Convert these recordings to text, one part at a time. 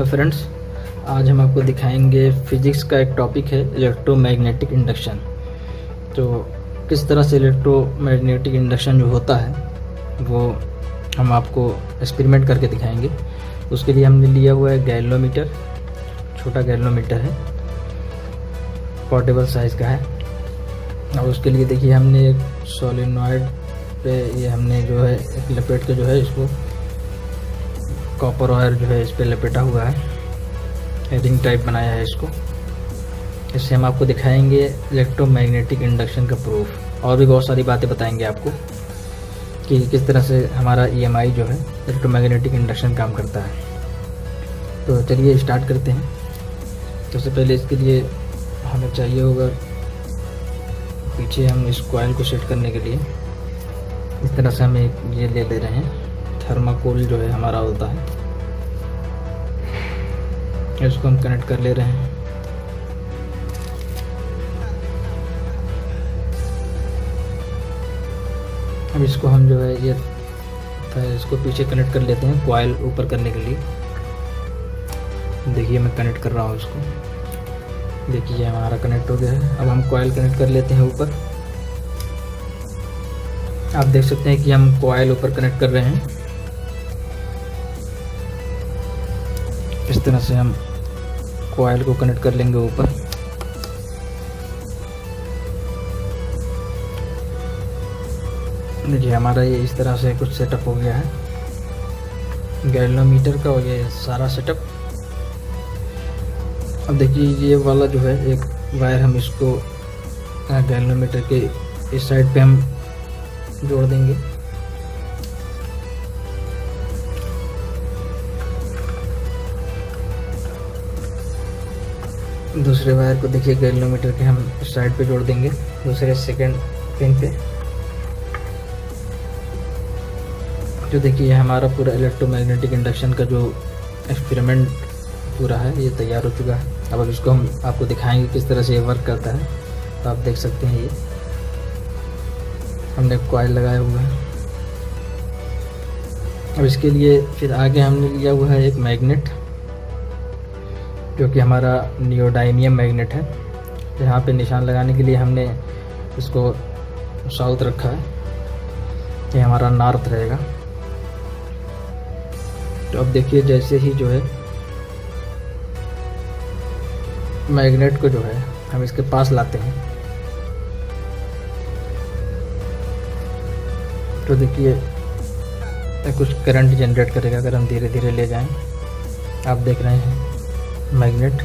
Hello friends, आज हम आपको दिखाएंगे फिजिक्स का एक टॉपिक है इलेक्ट्रोमैग्नेटिक इंडक्शन। तो किस तरह से इलेक्ट्रोमैग्नेटिक इंडक्शन जो होता है वो हम आपको एक्सपेरिमेंट करके दिखाएंगे। उसके लिए हमने लिया हुआ है गैल्वेनोमीटर, छोटा गैल्वेनोमीटर है, पोर्टेबल साइज़ का है। और उसके लिए देखिए हमने एक सोलेनॉइड पे ये हमने जो है एक लपेट के जो है इसको कॉपर वायर जो है इस पे लपेटा हुआ है, रिंग टाइप बनाया है इसको। इससे हम आपको दिखाएंगे इलेक्ट्रोमैग्नेटिक इंडक्शन का प्रूफ, और भी बहुत सारी बातें बताएंगे आपको कि किस तरह से हमारा EMI जो है इलेक्ट्रोमैग्नेटिक इंडक्शन काम करता है। तो चलिए स्टार्ट करते हैं। सबसे पहले इसके लिए हमें चाहिए होगा, पीछे हम इस कॉइल को सेट करने के लिए इस तरह से हमें ये ले रहे हैं, थर्माकोल जो है हमारा होता है, इसको हम कनेक्ट कर ले रहे हैं। अब इसको हम जो है ये इसको पीछे कनेक्ट कर लेते हैं कॉइल ऊपर करने के लिए। देखिए मैं कनेक्ट कर रहा हूँ इसको, देखिए हमारा कनेक्ट हो गया है। अब हम कॉइल कनेक्ट कर लेते हैं ऊपर। आप देख सकते हैं कि हम कॉइल ऊपर कनेक्ट कर रहे हैं। इस तरह से हम कॉइल को कनेक्ट कर लेंगे ऊपर। देखिए हमारा ये इस तरह से कुछ सेटअप हो गया है गैल्वेनोमीटर का, और ये सारा सेटअप। अब देखिए ये वाला जो है एक वायर हम इसको गैल्वेनोमीटर के इस साइड पे हम जोड़ देंगे। दूसरे वायर को देखिए गैल्वेनोमीटर के हम इस साइड पे जोड़ देंगे, दूसरे सेकंड पिन पे। जो देखिए हमारा पूरा इलेक्ट्रोमैग्नेटिक इंडक्शन का जो एक्सपेरिमेंट पूरा है ये तैयार हो चुका है। अब इसको हम आपको दिखाएंगे किस तरह से ये वर्क करता है। तो आप देख सकते हैं ये हमने कॉइल लगाया हुआ है। अब इसके लिए फिर आगे हमने लिया हुआ है एक मैग्नेट, जो कि हमारा नियोडाइमियम मैग्नेट है। यहाँ पे निशान लगाने के लिए हमने इसको साउथ रखा है, ये हमारा नॉर्थ रहेगा। तो अब देखिए जैसे ही जो है मैग्नेट को जो है हम इसके पास लाते हैं, तो देखिए कुछ करंट जनरेट करेगा अगर हम धीरे धीरे ले जाएं। आप देख रहे हैं मैग्नेट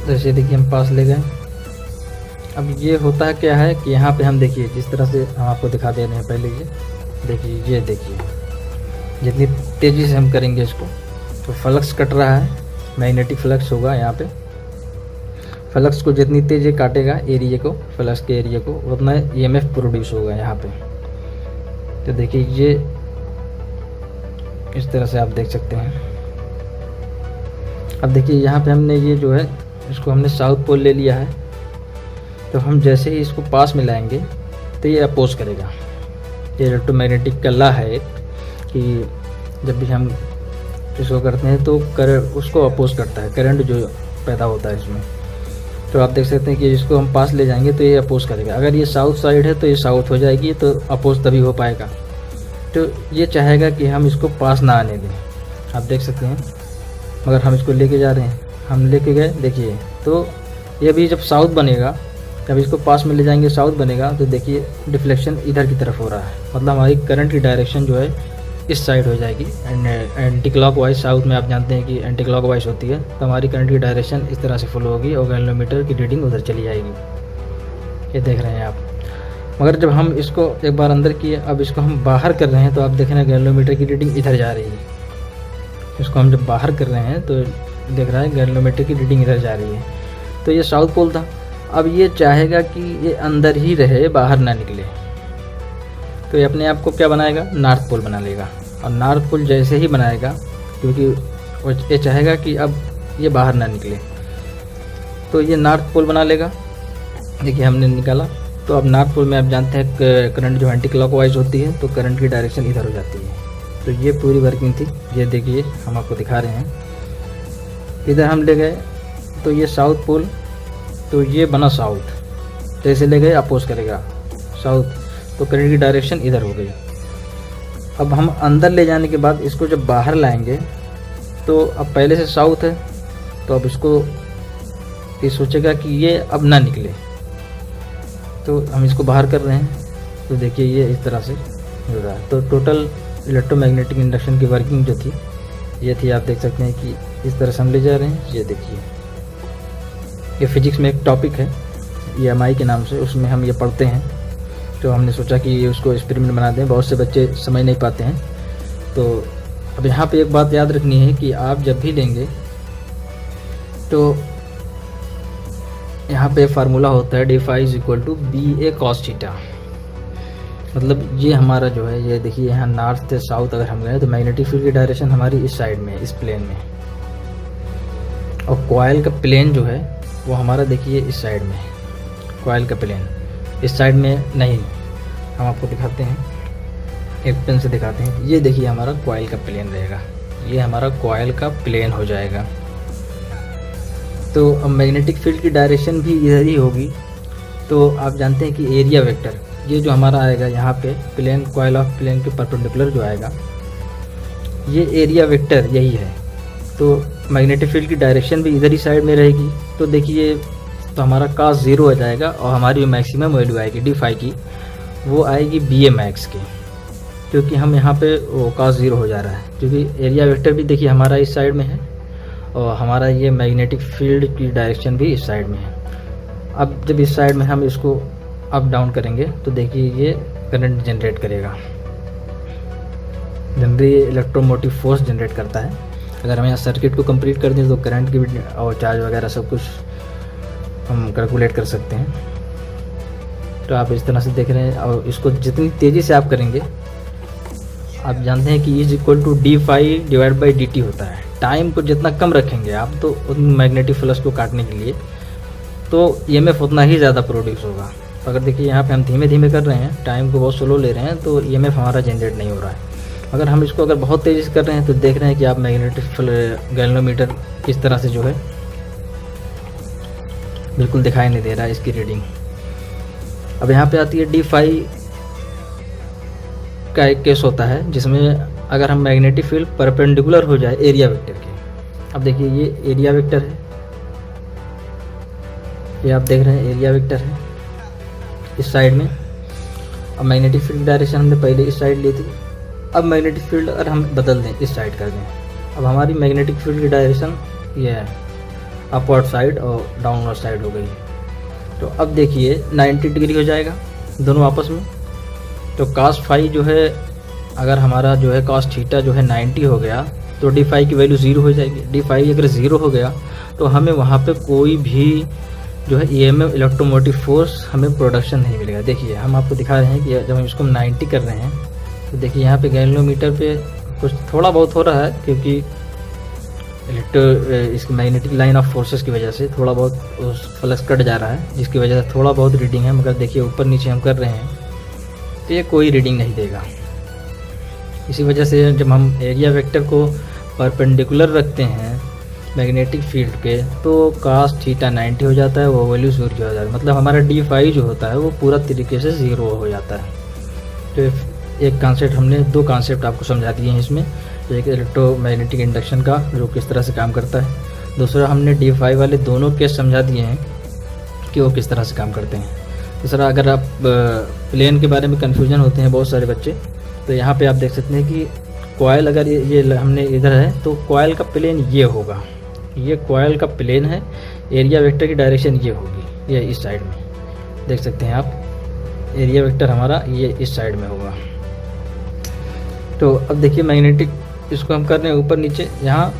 जैसे देखिए हम पास ले गए। अब ये होता है क्या है कि यहाँ पे हम देखिए जिस तरह से हम आपको दिखा दे रहे हैं, पहले ये देखिए जितनी तेज़ी से हम करेंगे इसको तो फ्लक्स कट रहा है, मैग्नेटिक फ्लक्स होगा यहाँ पे। फ्लक्स को जितनी तेज़ी काटेगा एरिया को, फ्लक्स के एरिया को, उतना EMF प्रोड्यूस होगा यहाँ पे। तो देखिए ये इस तरह से आप देख सकते हैं। अब देखिए यहाँ पे हमने ये जो है इसको हमने साउथ पोल ले लिया है। तो हम जैसे ही इसको पास में लाएंगे तो ये अपोज करेगा। ये इलेक्ट्रोमैग्नेटिक का लॉ है एक, कि जब भी हम इसको करते हैं तो उसको अपोज करता है, करंट जो पैदा होता है इसमें। तो आप देख सकते हैं कि इसको हम पास ले जाएंगे तो ये अपोज करेगा। अगर ये साउथ साइड है तो ये साउथ हो जाएगी, तो अपोज तभी हो पाएगा। तो ये चाहेगा कि हम इसको पास ना आने दें। आप देख सकते हैं, मगर हम इसको लेके जा रहे हैं, हम लेके गए। देखिए तो ये भी जब साउथ बनेगा, जब इसको पास में ले जाएंगे साउथ बनेगा, तो देखिए डिफ्लेक्शन इधर की तरफ हो रहा है, मतलब हमारी करंट की डायरेक्शन जो है इस साइड हो जाएगी। एंटी क्लॉक वाइज, साउथ में आप जानते हैं कि एंटी क्लॉक वाइज होती है, तो हमारी करंट की डायरेक्शन इस तरह से फॉलो होगी और गैल्वेनोमीटर की रीडिंग उधर चली जाएगी। ये देख रहे हैं आप। मगर जब हम इसको एक बार अंदर किए, अब इसको हम बाहर कर रहे हैं, तो आप देख रहे हैं गैल्वेनोमीटर की रीडिंग इधर जा रही है। इसको हम जब बाहर कर रहे हैं तो देख रहा है गैल्वेनोमीटर की रीडिंग इधर जा रही है। तो ये साउथ पोल था। अब ये चाहेगा कि ये अंदर ही रहे, बाहर ना निकले, तो ये अपने आप को क्या बनाएगा, नॉर्थ पोल बना लेगा। और नॉर्थ पोल जैसे ही बनाएगा, क्योंकि ये चाहेगा कि अब ये बाहर ना निकले, तो ये नॉर्थ पोल बना लेगा। देखिए हमने निकाला, तो अब नॉर्थ पोल में आप जानते हैं करंट जो एंटी क्लॉकवाइज होती है, तो करंट की डायरेक्शन इधर हो जाती है। तो ये पूरी वर्किंग थी। ये देखिए हम आपको दिखा रहे हैं, इधर हम ले गए तो ये साउथ पोल, तो ये बना साउथ, तो ऐसे ले गए अपोज करेगा साउथ, तो करंट की डायरेक्शन इधर हो गई। अब हम अंदर ले जाने के बाद इसको जब बाहर लाएंगे तो अब पहले से साउथ है, तो अब इसको ये सोचेगा कि ये अब ना निकले, तो हम इसको बाहर कर रहे हैं। तो देखिए ये इस तरह से हो रहा है। तो टोटल इलेक्ट्रोमैग्नेटिक इंडक्शन की वर्किंग जो थी ये थी, आप देख सकते हैं कि इस तरह से हम ले जा रहे हैं। ये देखिए, ये फिजिक्स में एक टॉपिक है EMI के नाम से, उसमें हम ये पढ़ते हैं। तो हमने सोचा कि ये उसको एक्सपेरिमेंट बना दें, बहुत से बच्चे समझ नहीं पाते हैं। तो अब यहाँ पे एक बात याद रखनी है कि आप जब भी लेंगे तो यहाँ पे फार्मूला होता है d phi = BA cos theta. मतलब ये हमारा जो है, ये देखिए यहाँ नॉर्थ से साउथ अगर हम गए तो मैग्नेटिक फील्ड की डायरेक्शन हमारी इस साइड में, इस प्लेन में, और कॉइल का प्लेन जो है वो हमारा देखिए इस साइड में। कॉइल का प्लेन इस साइड में नहीं, हम आपको दिखाते हैं, एक पेन से दिखाते हैं। ये देखिए हमारा कॉइल का प्लेन रहेगा, ये हमारा कॉइल का प्लेन हो जाएगा। तो अब मैग्नेटिक फील्ड की डायरेक्शन भी इधर ही होगी। तो आप जानते हैं कि एरिया वेक्टर ये जो हमारा आएगा यहाँ पे प्लेन, कॉइल ऑफ प्लेन के परपेंडिकुलर जो आएगा, ये एरिया वेक्टर यही है। तो मैग्नेटिक फील्ड की डायरेक्शन भी इधर ही साइड में रहेगी। तो देखिए, तो हमारा cos 0 हो जाएगा और हमारी जो मैक्सिमम वैल्यू आएगी d phi की, वो आएगी BA max की, क्योंकि हम यहाँ पे वो cos 0 हो जा रहा है, क्योंकि एरिया वेक्टर भी देखिए हमारा इस साइड में है और हमारा ये मैग्नेटिक फील्ड की डायरेक्शन भी इस साइड में है। अब जब इस साइड में हम इसको अप डाउन करेंगे तो देखिए ये करंट जनरेट करेगा, जनरली इलेक्ट्रोमोटिव फोर्स जनरेट करता है। अगर हम यहाँ सर्किट को कंप्लीट कर दें तो करंट की भी और चार्ज वगैरह सब कुछ हम कैलकुलेट कर सकते हैं। तो आप इस तरह से देख रहे हैं, और इसको जितनी तेज़ी से आप करेंगे, आप जानते हैं कि E = d phi / dt होता है। टाइम को जितना कम रखेंगे आप, तो उन मैग्नेटिक फ्लक्स को काटने के लिए तो EMF उतना ही ज़्यादा प्रोड्यूस होगा। अगर देखिए यहाँ पे हम धीमे धीमे कर रहे हैं, टाइम को बहुत स्लो ले रहे हैं, तो EMF हमारा जनरेट नहीं हो रहा है। अगर हम इसको अगर बहुत तेज़ी से कर रहे हैं तो देख रहे हैं कि आप मैग्नेटिक गैल्वेनोमीटर इस तरह से जो है बिल्कुल दिखाई नहीं दे रहा है इसकी रीडिंग। अब यहाँ पे आती है d phi का एक केस होता है जिसमें अगर हम मैग्नेटिक फील्ड परपेंडिकुलर हो जाए एरिया वेक्टर के। अब देखिए ये एरिया वेक्टर है, ये आप देख रहे हैं एरिया वेक्टर है इस साइड में। अब मैग्नेटिक फील्ड डायरेक्शन हमने पहले इस साइड ली थी, अब मैग्नेटिक फील्ड अगर हम बदल दें, इस साइड कर दें, अब हमारी मैग्नेटिक फील्ड की डायरेक्शन ये है, अपवर्ड साइड और डाउनवर्ड साइड हो गई। तो अब देखिए 90 डिग्री हो जाएगा दोनों आपस में। तो cos phi जो है, अगर हमारा जो है cos थीटा जो है 90 हो गया तो d phi की वैल्यू 0 हो जाएगी। d phi अगर 0 हो गया तो हमें वहाँ पे कोई भी जो है EMF इलेक्ट्रोमोटिव फोर्स हमें प्रोडक्शन नहीं मिलेगा। देखिए हम आपको दिखा रहे हैं कि जब हम इसको 90 कर रहे हैं तो देखिए यहाँ पे गैल्वेनोमीटर पे कुछ थोड़ा बहुत हो रहा है, क्योंकि इसकी मैग्नेटिक लाइन ऑफ फोर्सेस की वजह से थोड़ा बहुत उस फ्लक्स कट जा रहा है, जिसकी वजह से थोड़ा बहुत रीडिंग है। मगर देखिए ऊपर नीचे हम कर रहे हैं तो ये कोई रीडिंग नहीं देगा। इसी वजह से जब हम एरिया वेक्टर को परपेंडिकुलर रखते हैं मैग्नेटिक फील्ड के तो cos थीटा 90 हो जाता है, वो वैल्यू 0 हो जाता है। मतलब हमारा d phi जो होता है वो पूरा तरीके से 0 हो जाता है। तो एक कॉन्सेप्ट हमने, दो कॉन्सेप्ट आपको समझा दिए हैं इसमें, एक इलेक्ट्रोमैग्नेटिक इंडक्शन का जो किस तरह से काम करता है, दूसरा हमने d phi वाले दोनों केस समझा दिए हैं कि वो किस तरह से काम करते हैं। दूसरा, अगर आप प्लेन के बारे में कन्फ्यूजन होते हैं बहुत सारे बच्चे, तो यहाँ पे आप देख सकते हैं कि कॉयल अगर ये हमने इधर है तो कॉयल का प्लेन ये होगा, ये कॉयल का प्लेन है, एरिया वेक्टर की डायरेक्शन ये होगी, ये इस साइड में देख सकते हैं आप, एरिया वेक्टर हमारा ये इस साइड में होगा। तो अब देखिए मैग्नेटिक, इसको हम कर रहे हैं ऊपर नीचे, यहाँ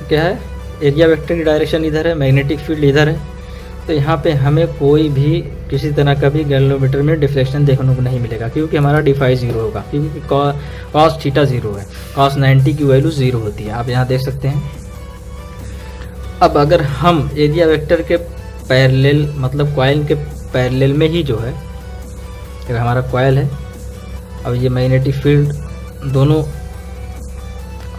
क्या है, एरिया वेक्टर की डायरेक्शन इधर है, मैग्नेटिक फील्ड इधर है। तो यहाँ पे हमें कोई भी किसी तरह का भी गैल्वेनोमीटर में डिफ्लेक्शन देखने को नहीं मिलेगा, क्योंकि हमारा d phi 0 होगा, क्योंकि cos थीटा 0 है, cos 90 की वैल्यू 0 होती है, आप यहाँ देख सकते हैं। अब अगर हम एरिया वेक्टर के पैरेलल, मतलब कॉइल के पैरेलल में ही जो है एक हमारा कॉयल है। अब ये मैग्नेटिक फील्ड दोनों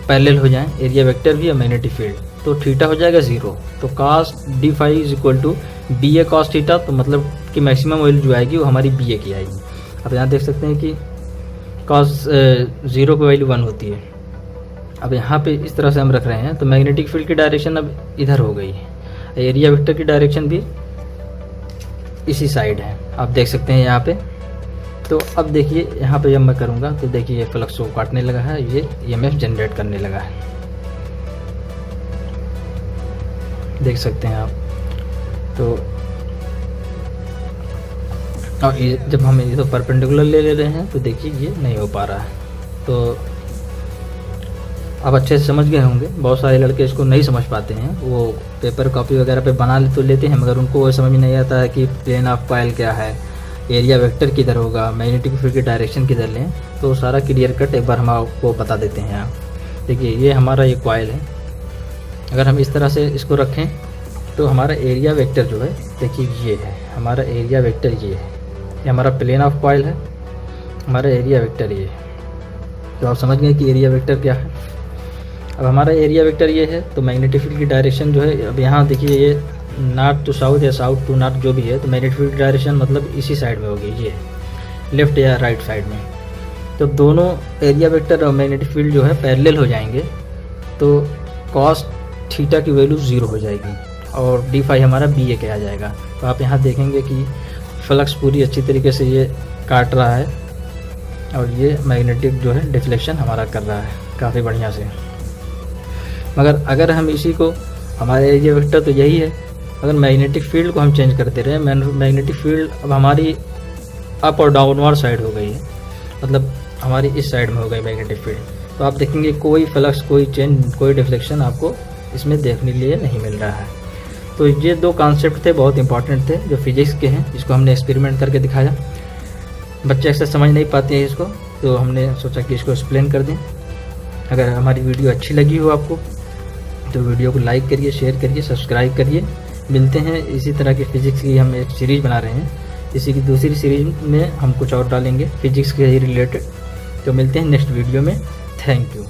पैरेलल हो जाएं, एरिया वेक्टर भी और मैग्नेटिक फील्ड, तो थीटा हो जाएगा 0। तो cos d phi is equal to be a cos theta, तो मतलब कि मैक्सिमम वैल्यू जो आएगी वो हमारी बी ए की आएगी। अब यहाँ देख सकते हैं कि cos 0 की वैल्यू 1 होती है। अब यहाँ पे इस तरह से हम रख रहे हैं, तो मैग्नेटिक फील्ड की डायरेक्शन अब इधर हो गई है, एरिया वेक्टर की डायरेक्शन भी इसी साइड है, आप देख सकते हैं यहाँ पे। तो अब देखिए यहाँ पे जब मैं करूँगा तो देखिए ये फ्लक्स को काटने लगा है, ये ईएमएफ जनरेट करने लगा है, देख सकते हैं आप। तो और जब हम ये तो परपेंडिकुलर ले रहे हैं तो देखिए ये नहीं हो पा रहा है। तो आप अच्छे से समझ गए होंगे। बहुत सारे लड़के इसको नहीं समझ पाते हैं, वो पेपर कॉपी वगैरह पे बना तो लेते हैं, मगर उनको वो समझ में नहीं आता है कि प्लेन ऑफ कॉइल क्या है, एरिया वेक्टर किधर होगा, मैग्नेटिक फील्ड की डायरेक्शन किधर लें। तो सारा क्लियर कट एक बार हम आपको बता देते हैं। आप देखिए ये हमारा ये कॉइल है, अगर हम इस तरह से इसको रखें तो हमारा एरिया वेक्टर जो है देखिए ये है, हमारा एरिया वेक्टर ये है, ये हमारा प्लेन ऑफ कॉइल है, हमारा एरिया वेक्टर ये है। तो आप समझ गए कि एरिया वेक्टर क्या है। अब हमारा एरिया वेक्टर ये है, तो मैग्नेटिक फील्ड की डायरेक्शन जो है, अब यहाँ देखिए ये नॉर्थ टू साउथ या साउथ टू नॉर्थ जो भी है, तो मैग्नेटिक फील्ड की डायरेक्शन मतलब इसी साइड में होगी, ये लेफ्ट या राइट साइड में। तो दोनों एरिया वेक्टर और मैग्नेटिक फील्ड जो है पैरेलल हो जाएंगे, तो कॉस थीटा की वैल्यू 0 हो जाएगी और डी फाई हमारा बी ए के आ जाएगा। तो आप यहाँ देखेंगे कि फ्लक्स पूरी अच्छी तरीके से ये काट रहा है और ये मैग्नेटिक जो है डिफ्लेक्शन हमारा कर रहा है काफ़ी बढ़िया से। मगर अगर हम इसी को, हमारे एरिया वेक्टर तो यही है, अगर मैग्नेटिक फील्ड को हम चेंज करते रहे, मैग्नेटिक फील्ड अब हमारी अप और डाउनवर्ड साइड हो गई है, मतलब हमारी इस साइड में हो गई मैग्नेटिक फील्ड, तो आप देखेंगे कोई फ्लक्स, कोई चेंज, कोई डिफ्लेक्शन आपको इसमें देखने के लिए नहीं मिल रहा है। तो ये दो कॉन्सेप्ट थे, बहुत इंपॉर्टेंट थे, जो फिजिक्स के हैं, इसको हमने एक्सपेरिमेंट करके दिखाया। बच्चे अक्सर समझ नहीं पाते हैं इसको, तो हमने सोचा कि इसको एक्सप्लेन कर दें। अगर हमारी वीडियो अच्छी लगी हो आपको तो वीडियो को लाइक करिए, शेयर करिए, सब्सक्राइब करिए। मिलते हैं इसी तरह की फिजिक्स की, हम एक सीरीज़ बना रहे हैं, इसी की दूसरी सीरीज में हम कुछ और डालेंगे फिजिक्स के ही रिलेटेड। तो मिलते हैं नेक्स्ट वीडियो में। Thank you.